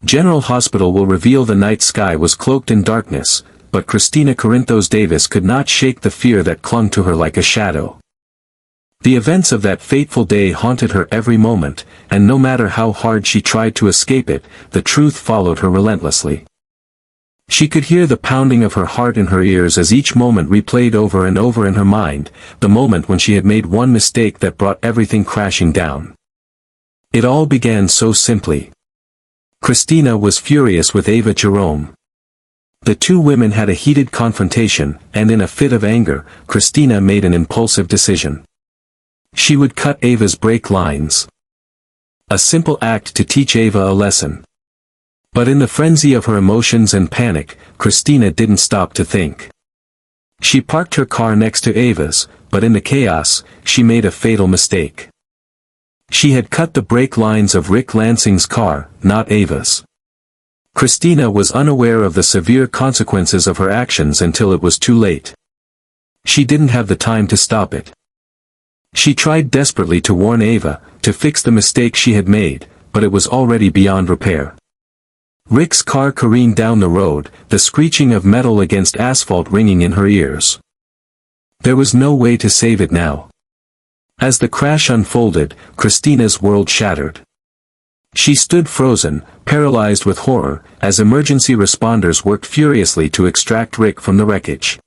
General Hospital will reveal the night sky was cloaked in darkness, but Kristina Corinthos Davis could not shake the fear that clung to her like a shadow. The events of that fateful day haunted her every moment, and no matter how hard she tried to escape it, the truth followed her relentlessly. She could hear the pounding of her heart in her ears as each moment replayed over and over in her mind, the moment when she had made one mistake that brought everything crashing down. It all began so simply. Kristina was furious with Ava Jerome. The two women had a heated confrontation, and in a fit of anger, Kristina made an impulsive decision. She would cut Ava's brake lines. A simple act to teach Ava a lesson. But in the frenzy of her emotions and panic, Kristina didn't stop to think. She parked her car next to Ava's, but in the chaos, she made a fatal mistake. She had cut the brake lines of Rick Lansing's car, not Ava's. Kristina was unaware of the severe consequences of her actions until it was too late. She didn't have the time to stop it. She tried desperately to warn Ava, to fix the mistake she had made, but it was already beyond repair. Rick's car careened down the road, the screeching of metal against asphalt ringing in her ears. There was no way to save it now. As the crash unfolded, Kristina's world shattered. She stood frozen, paralyzed with horror, as emergency responders worked furiously to extract Rick from the wreckage.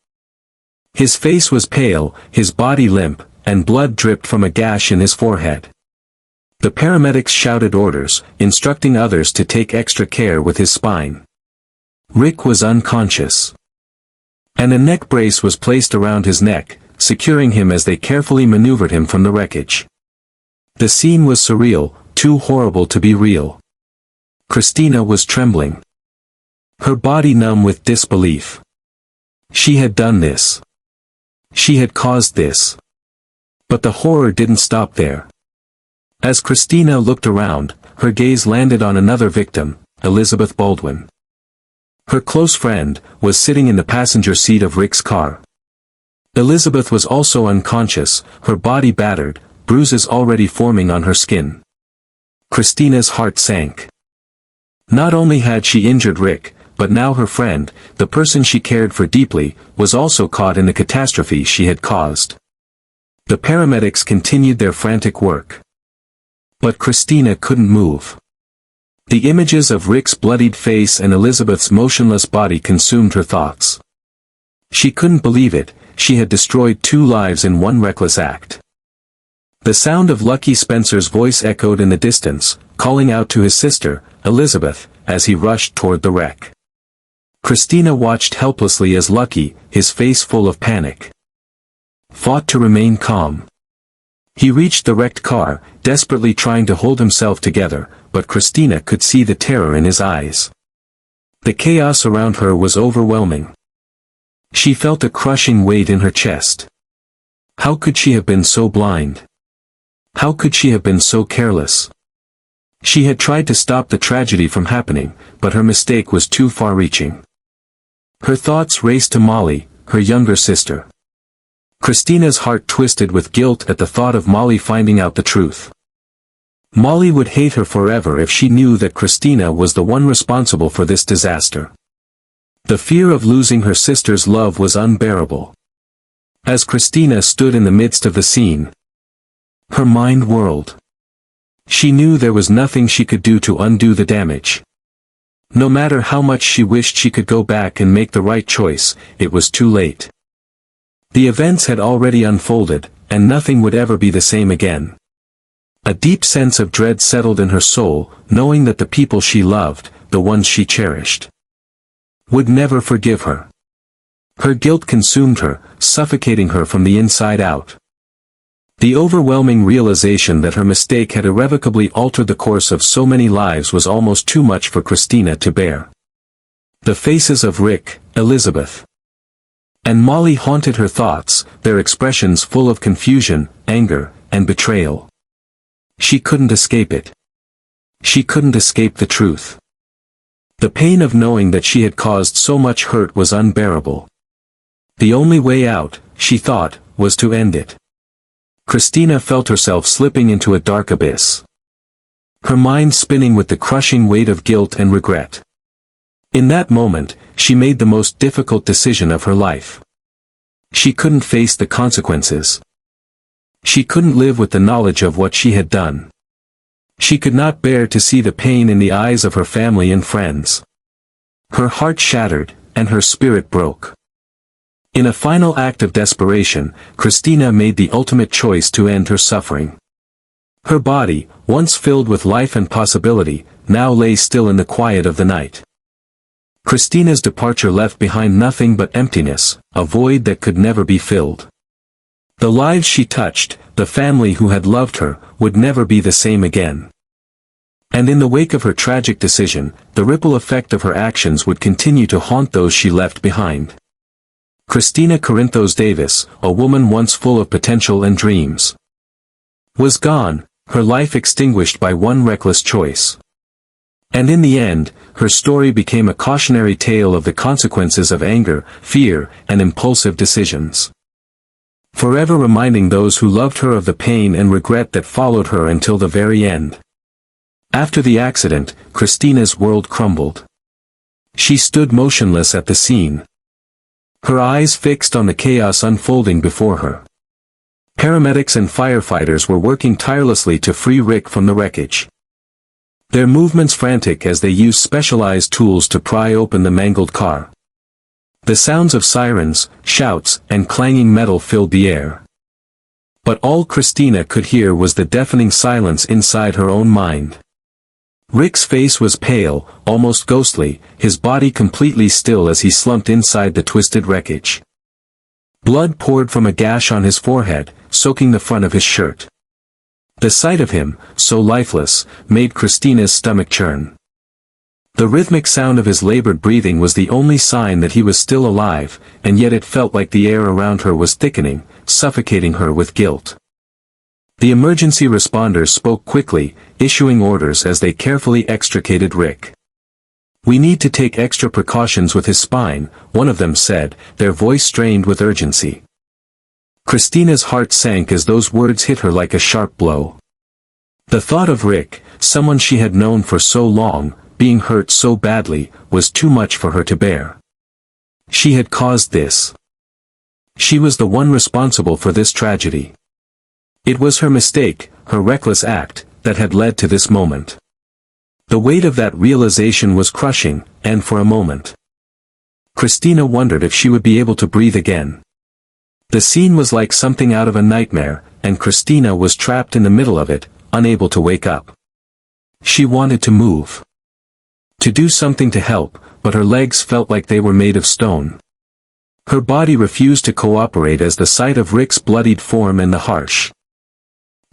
His face was pale, his body limp, and blood dripped from a gash in his forehead. The paramedics shouted orders, instructing others to take extra care with his spine. Rick was unconscious. And a neck brace was placed around his neck, securing him as they carefully maneuvered him from the wreckage. The scene was surreal, too horrible to be real. Kristina was trembling. Her body numb with disbelief. She had done this. She had caused this. But the horror didn't stop there. As Kristina looked around, her gaze landed on another victim, Elizabeth Baldwin. Her close friend was sitting in the passenger seat of Rick's car. Elizabeth was also unconscious, her body battered, bruises already forming on her skin. Kristina's heart sank. Not only had she injured Rick, but now her friend, the person she cared for deeply, was also caught in the catastrophe she had caused. The paramedics continued their frantic work. But Kristina couldn't move. The images of Rick's bloodied face and Elizabeth's motionless body consumed her thoughts. She couldn't believe it, she had destroyed two lives in one reckless act. The sound of Lucky Spencer's voice echoed in the distance, calling out to his sister, Elizabeth, as he rushed toward the wreck. Kristina watched helplessly as Lucky, his face full of panic, fought to remain calm. He reached the wrecked car, desperately trying to hold himself together, but Kristina could see the terror in his eyes. The chaos around her was overwhelming. She felt a crushing weight in her chest. How could she have been so blind? How could she have been so careless? She had tried to stop the tragedy from happening, but her mistake was too far-reaching. Her thoughts raced to Molly, her younger sister. Kristina's heart twisted with guilt at the thought of Molly finding out the truth. Molly would hate her forever if she knew that Kristina was the one responsible for this disaster. The fear of losing her sister's love was unbearable. As Kristina stood in the midst of the scene, her mind whirled. She knew there was nothing she could do to undo the damage. No matter how much she wished she could go back and make the right choice, it was too late. The events had already unfolded, and nothing would ever be the same again. A deep sense of dread settled in her soul, knowing that the people she loved, the ones she cherished, would never forgive her. Her guilt consumed her, suffocating her from the inside out. The overwhelming realization that her mistake had irrevocably altered the course of so many lives was almost too much for Kristina to bear. The faces of Rick, Elizabeth, and Molly haunted her thoughts, their expressions full of confusion, anger, and betrayal. She couldn't escape it. She couldn't escape the truth. The pain of knowing that she had caused so much hurt was unbearable. The only way out, she thought, was to end it. Kristina felt herself slipping into a dark abyss. her mind spinning with the crushing weight of guilt and regret. In that moment, she made the most difficult decision of her life. She couldn't face the consequences. She couldn't live with the knowledge of what she had done. She could not bear to see the pain in the eyes of her family and friends. Her heart shattered, and her spirit broke. In a final act of desperation, Kristina made the ultimate choice to end her suffering. Her body, once filled with life and possibility, now lay still in the quiet of the night. Kristina's departure left behind nothing but emptiness, a void that could never be filled. The lives she touched, the family who had loved her, would never be the same again. And in the wake of her tragic decision, the ripple effect of her actions would continue to haunt those she left behind. Kristina Corinthos Davis, a woman once full of potential and dreams, was gone, her life extinguished by one reckless choice. And in the end, her story became a cautionary tale of the consequences of anger, fear, and impulsive decisions. Forever reminding those who loved her of the pain and regret that followed her until the very end. After the accident, Kristina's world crumbled. She stood motionless at the scene, her eyes fixed on the chaos unfolding before her. Paramedics and firefighters were working tirelessly to free Rick from the wreckage. Their movements frantic as they used specialized tools to pry open the mangled car. The sounds of sirens, shouts, and clanging metal filled the air. But all Kristina could hear was the deafening silence inside her own mind. Rick's face was pale, almost ghostly, his body completely still as he slumped inside the twisted wreckage. Blood poured from a gash on his forehead, soaking the front of his shirt. The sight of him, so lifeless, made Kristina's stomach churn. The rhythmic sound of his labored breathing was the only sign that he was still alive, and yet it felt like the air around her was thickening, suffocating her with guilt. The emergency responders spoke quickly, issuing orders as they carefully extricated Rick. "We need to take extra precautions with his spine," one of them said, their voice strained with urgency. Kristina's heart sank as those words hit her like a sharp blow. The thought of Rick, someone she had known for so long, being hurt so badly, was too much for her to bear. She had caused this. She was the one responsible for this tragedy. It was her mistake, her reckless act, that had led to this moment. The weight of that realization was crushing, and for a moment, Kristina wondered if she would be able to breathe again. The scene was like something out of a nightmare, and Kristina was trapped in the middle of it, unable to wake up. She wanted to move, to do something to help, but her legs felt like they were made of stone. Her body refused to cooperate as the sight of Rick's bloodied form and the harsh,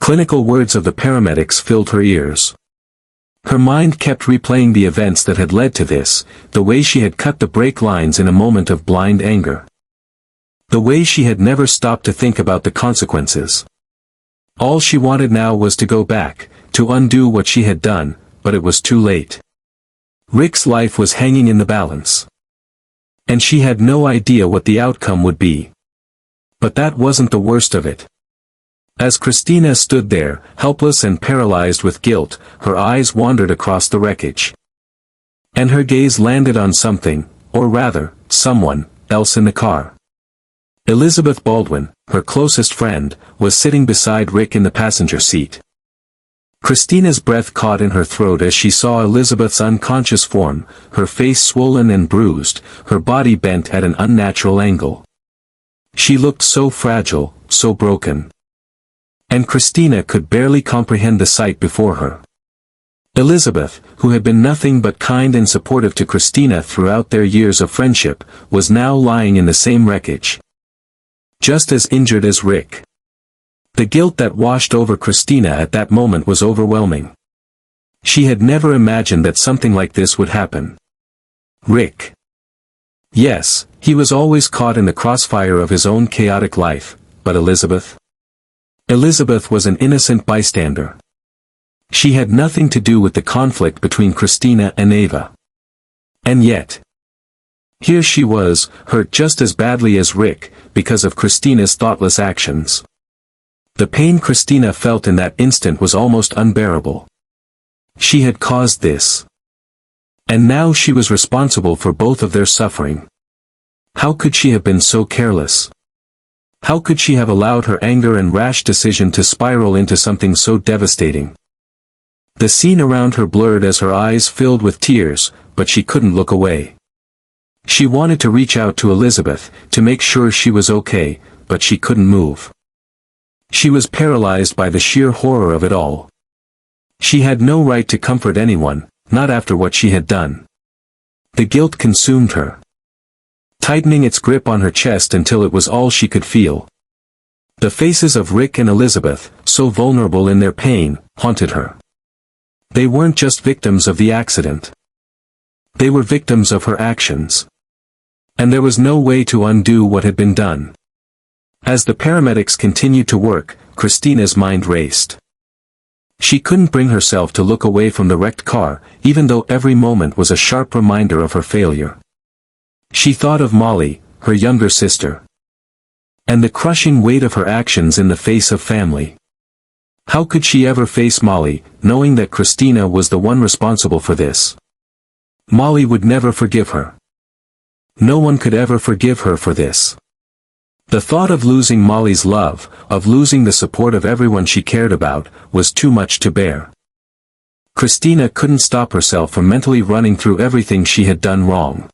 clinical words of the paramedics filled her ears. Her mind kept replaying the events that had led to this, the way she had cut the brake lines in a moment of blind anger. The way she had never stopped to think about the consequences. All she wanted now was to go back, to undo what she had done, but it was too late. Rick's life was hanging in the balance. And she had no idea what the outcome would be. But that wasn't the worst of it. As Kristina stood there, helpless and paralyzed with guilt, her eyes wandered across the wreckage. And her gaze landed on something, or rather, someone, else in the car. Elizabeth Baldwin, her closest friend, was sitting beside Rick in the passenger seat. Kristina's breath caught in her throat as she saw Elizabeth's unconscious form, her face swollen and bruised, her body bent at an unnatural angle. She looked so fragile, so broken. And Kristina could barely comprehend the sight before her. Elizabeth, who had been nothing but kind and supportive to Kristina throughout their years of friendship, was now lying in the same wreckage, just as injured as Rick. The guilt that washed over Kristina at that moment was overwhelming. She had never imagined that something like this would happen. Rick. Yes, he was always caught in the crossfire of his own chaotic life, but Elizabeth? Elizabeth was an innocent bystander. She had nothing to do with the conflict between Kristina and Ava. And yet, here she was, hurt just as badly as Rick, because of Kristina's thoughtless actions. The pain Kristina felt in that instant was almost unbearable. She had caused this. And now she was responsible for both of their suffering. How could she have been so careless? How could she have allowed her anger and rash decision to spiral into something so devastating? The scene around her blurred as her eyes filled with tears, but she couldn't look away. She wanted to reach out to Elizabeth, to make sure she was okay, but she couldn't move. She was paralyzed by the sheer horror of it all. She had no right to comfort anyone, not after what she had done. The guilt consumed her, tightening its grip on her chest until it was all she could feel. The faces of Rick and Elizabeth, so vulnerable in their pain, haunted her. They weren't just victims of the accident. They were victims of her actions. And there was no way to undo what had been done. As the paramedics continued to work, Kristina's mind raced. She couldn't bring herself to look away from the wrecked car, even though every moment was a sharp reminder of her failure. She thought of Molly, her younger sister, and the crushing weight of her actions in the face of family. How could she ever face Molly, knowing that Kristina was the one responsible for this? Molly would never forgive her. No one could ever forgive her for this. The thought of losing Molly's love, of losing the support of everyone she cared about, was too much to bear. Kristina couldn't stop herself from mentally running through everything she had done wrong.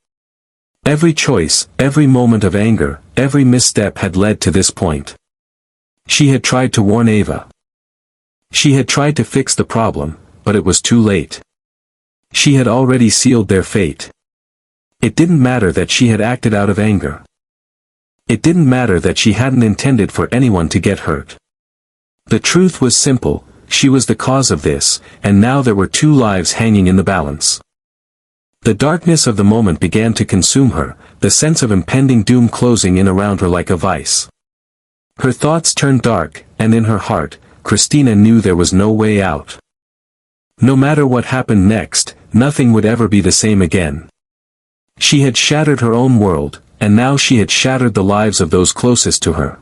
Every choice, every moment of anger, every misstep had led to this point. She had tried to warn Ava. She had tried to fix the problem, but it was too late. She had already sealed their fate. It didn't matter that she had acted out of anger. It didn't matter that she hadn't intended for anyone to get hurt. The truth was simple, she was the cause of this, and now there were two lives hanging in the balance. The darkness of the moment began to consume her, the sense of impending doom closing in around her like a vice. Her thoughts turned dark, and in her heart, Kristina knew there was no way out. No matter what happened next, nothing would ever be the same again. She had shattered her own world, and now she had shattered the lives of those closest to her.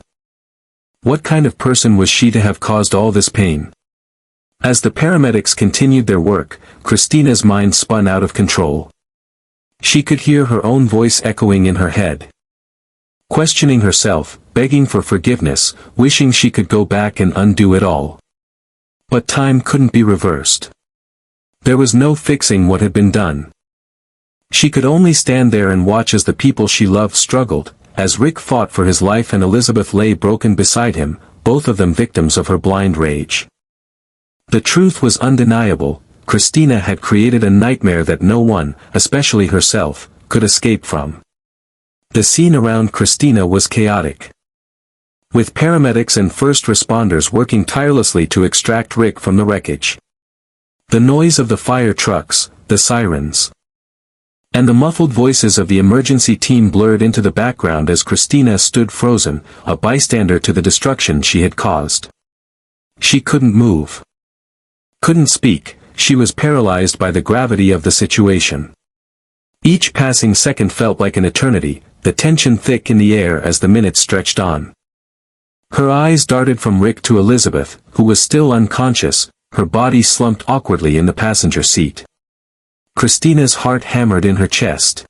What kind of person was she to have caused all this pain? As the paramedics continued their work, Kristina's mind spun out of control. She could hear her own voice echoing in her head, questioning herself, begging for forgiveness, wishing she could go back and undo it all. But time couldn't be reversed. There was no fixing what had been done. She could only stand there and watch as the people she loved struggled, as Rick fought for his life and Elizabeth lay broken beside him, both of them victims of her blind rage. The truth was undeniable, Kristina had created a nightmare that no one, especially herself, could escape from. The scene around Kristina was chaotic, with paramedics and first responders working tirelessly to extract Rick from the wreckage. The noise of the fire trucks, the sirens, and the muffled voices of the emergency team blurred into the background as Kristina stood frozen, a bystander to the destruction she had caused. She couldn't move, couldn't speak, she was paralyzed by the gravity of the situation. Each passing second felt like an eternity, the tension thick in the air as the minutes stretched on. Her eyes darted from Rick to Elizabeth, who was still unconscious, her body slumped awkwardly in the passenger seat. Kristina's heart hammered in her chest,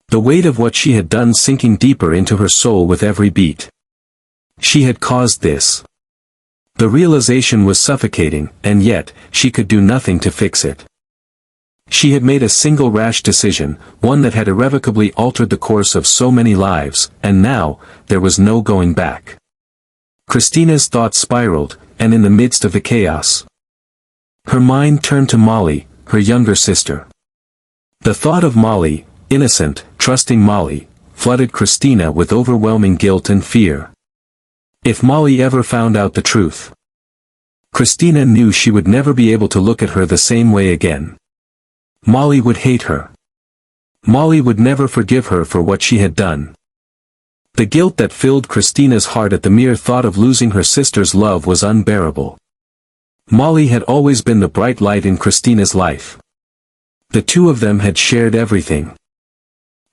the weight of what she had done sinking deeper into her soul with every beat. She had caused this. The realization was suffocating, and yet, she could do nothing to fix it. She had made a single rash decision, one that had irrevocably altered the course of so many lives, and now, there was no going back. Kristina's thoughts spiraled, and in the midst of the chaos, her mind turned to Molly, her younger sister. The thought of Molly, innocent, trusting Molly, flooded Kristina with overwhelming guilt and fear. If Molly ever found out the truth, Kristina knew she would never be able to look at her the same way again. Molly would hate her. Molly would never forgive her for what she had done. The guilt that filled Kristina's heart at the mere thought of losing her sister's love was unbearable. Molly had always been the bright light in Kristina's life. The two of them had shared everything.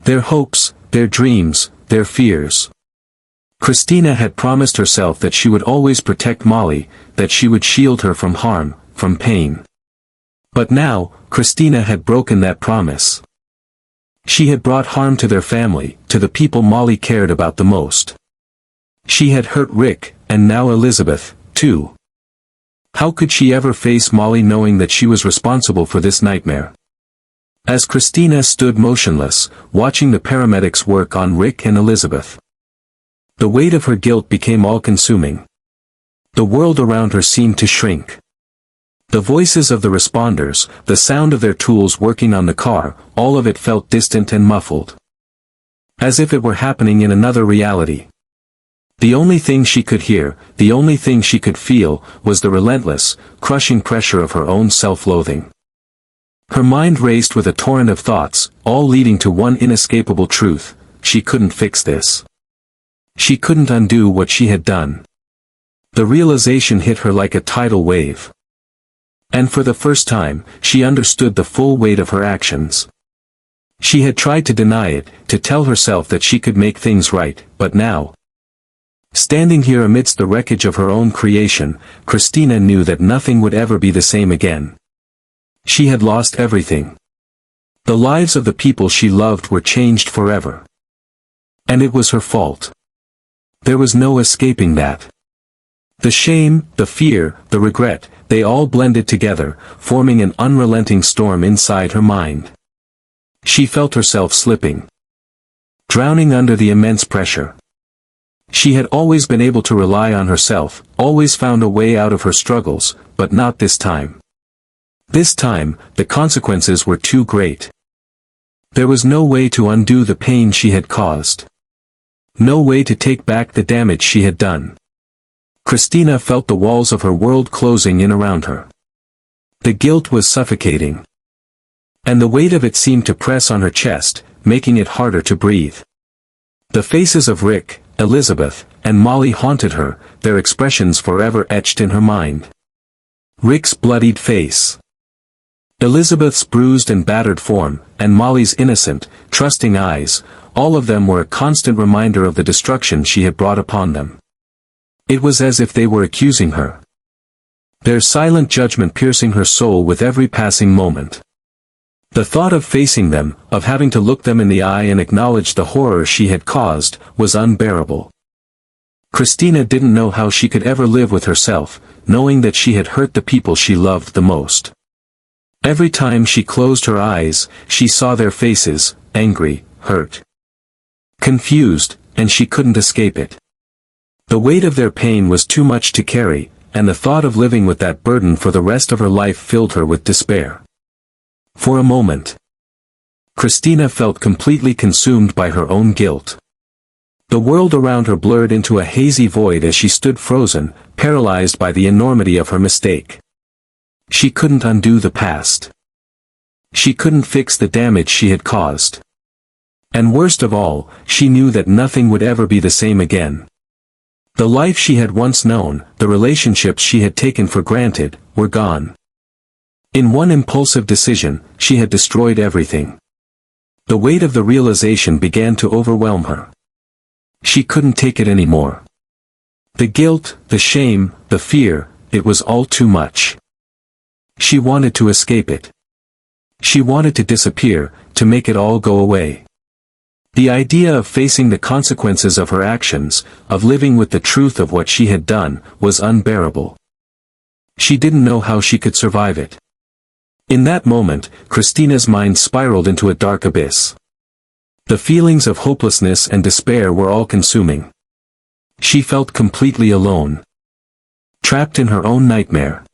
Their hopes, their dreams, their fears. Kristina had promised herself that she would always protect Molly, that she would shield her from harm, from pain. But now, Kristina had broken that promise. She had brought harm to their family, to the people Molly cared about the most. She had hurt Rick, and now Elizabeth, too. How could she ever face Molly knowing that she was responsible for this nightmare? As Kristina stood motionless, watching the paramedics work on Rick and Elizabeth, the weight of her guilt became all-consuming. The world around her seemed to shrink. The voices of the responders, the sound of their tools working on the car, all of it felt distant and muffled. As if it were happening in another reality. The only thing she could hear, the only thing she could feel, was the relentless, crushing pressure of her own self-loathing. Her mind raced with a torrent of thoughts, all leading to one inescapable truth: she couldn't fix this. She couldn't undo what she had done. The realization hit her like a tidal wave. And for the first time, she understood the full weight of her actions. She had tried to deny it, to tell herself that she could make things right, but now, standing here amidst the wreckage of her own creation, Kristina knew that nothing would ever be the same again. She had lost everything. The lives of the people she loved were changed forever. And it was her fault. There was no escaping that. The shame, the fear, the regret, they all blended together, forming an unrelenting storm inside her mind. She felt herself slipping, drowning under the immense pressure. She had always been able to rely on herself, always found a way out of her struggles, but not this time. This time, the consequences were too great. There was no way to undo the pain she had caused. No way to take back the damage she had done. Kristina felt the walls of her world closing in around her. The guilt was suffocating. And the weight of it seemed to press on her chest, making it harder to breathe. The faces of Rick, Elizabeth, and Molly haunted her, their expressions forever etched in her mind. Rick's bloodied face, Elizabeth's bruised and battered form, and Molly's innocent, trusting eyes, all of them were a constant reminder of the destruction she had brought upon them. It was as if they were accusing her. Their silent judgment piercing her soul with every passing moment. The thought of facing them, of having to look them in the eye and acknowledge the horror she had caused, was unbearable. Kristina didn't know how she could ever live with herself, knowing that she had hurt the people she loved the most. Every time she closed her eyes, she saw their faces, angry, hurt, confused, and she couldn't escape it. The weight of their pain was too much to carry, and the thought of living with that burden for the rest of her life filled her with despair. For a moment, Kristina felt completely consumed by her own guilt. The world around her blurred into a hazy void as she stood frozen, paralyzed by the enormity of her mistake. She couldn't undo the past. She couldn't fix the damage she had caused. And worst of all, she knew that nothing would ever be the same again. The life she had once known, the relationships she had taken for granted, were gone. In one impulsive decision, she had destroyed everything. The weight of the realization began to overwhelm her. She couldn't take it anymore. The guilt, the shame, the fear, it was all too much. She wanted to escape it. She wanted to disappear, to make it all go away. The idea of facing the consequences of her actions, of living with the truth of what she had done, was unbearable. She didn't know how she could survive it. In that moment, Kristina's mind spiraled into a dark abyss. The feelings of hopelessness and despair were all-consuming. She felt completely alone. Trapped in her own nightmare.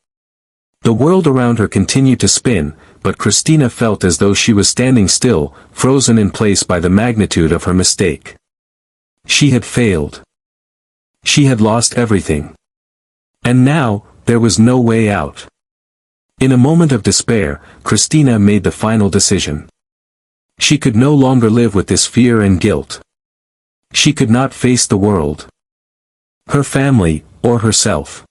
The world around her continued to spin, but Kristina felt as though she was standing still, frozen in place by the magnitude of her mistake. She had failed. She had lost everything. And now, there was no way out. In a moment of despair, Kristina made the final decision. She could no longer live with this fear and guilt. She could not face the world, her family, or herself.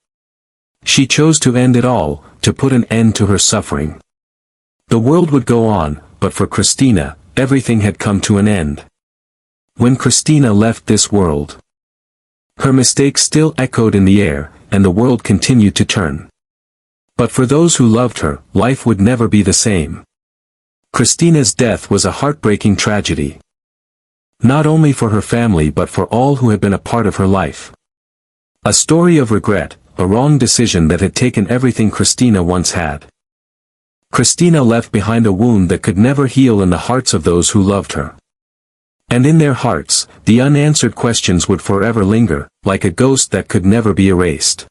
She chose to end it all, to put an end to her suffering. The world would go on, but for Kristina, everything had come to an end. When Kristina left this world, her mistakes still echoed in the air, and the world continued to turn. But for those who loved her, life would never be the same. Kristina's death was a heartbreaking tragedy. Not only for her family but for all who had been a part of her life. A story of regret, a wrong decision that had taken everything Kristina once had. Kristina left behind a wound that could never heal in the hearts of those who loved her. And in their hearts, the unanswered questions would forever linger, like a ghost that could never be erased.